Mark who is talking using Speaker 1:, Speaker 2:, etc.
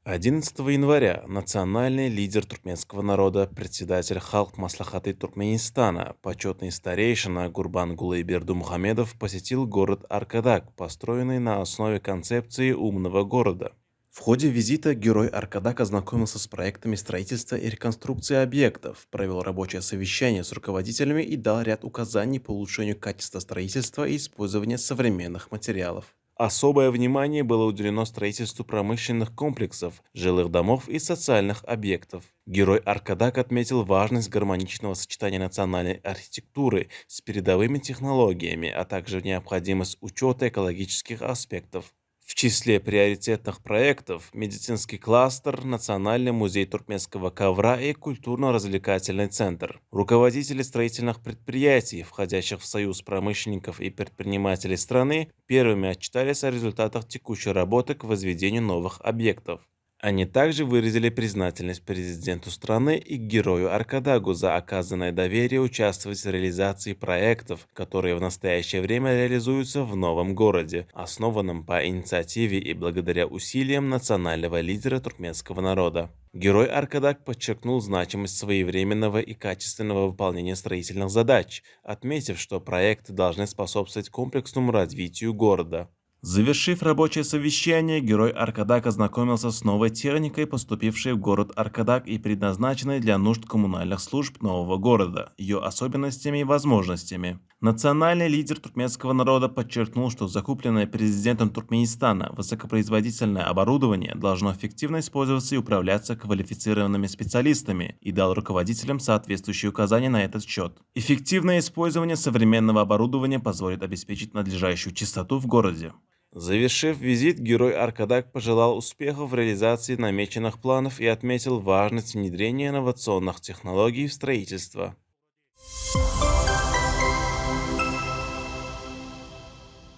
Speaker 1: 11 января национальный лидер туркменского народа, председатель Халк Маслахаты Туркменистана, почетный старейшина Гурбангулы Бердумухамедов посетил город Аркадак, построенный на основе концепции умного города. В ходе визита герой Аркадак ознакомился с проектами строительства и реконструкции объектов, провел рабочее совещание с руководителями и дал ряд указаний по улучшению качества строительства и использования современных материалов. Особое внимание было уделено строительству промышленных комплексов, жилых домов и социальных объектов. Герой Аркадак отметил важность гармоничного сочетания национальной архитектуры с передовыми технологиями, а также необходимость учета экологических аспектов. В числе приоритетных проектов – медицинский кластер, Национальный музей туркменского ковра и культурно-развлекательный центр. Руководители строительных предприятий, входящих в Союз промышленников и предпринимателей страны, первыми отчитались о результатах текущей работы к возведению новых объектов. Они также выразили признательность президенту страны и герою Аркадагу за оказанное доверие участвовать в реализации проектов, которые в настоящее время реализуются в новом городе, основанном по инициативе и благодаря усилиям национального лидера туркменского народа. Герой Аркадаг подчеркнул значимость своевременного и качественного выполнения строительных задач, отметив, что проекты должны способствовать комплексному развитию города. Завершив рабочее совещание, герой Аркадак ознакомился с новой техникой, поступившей в город Аркадак и предназначенной для нужд коммунальных служб нового города, ее особенностями и возможностями. Национальный лидер туркменского народа подчеркнул, что закупленное президентом Туркменистана высокопроизводительное оборудование должно эффективно использоваться и управляться квалифицированными специалистами и дал руководителям соответствующие указания на этот счет. Эффективное использование современного оборудования позволит обеспечить надлежащую чистоту в городе. Завершив визит, герой Аркадак пожелал успехов в реализации намеченных планов и отметил важность внедрения инновационных технологий в строительство.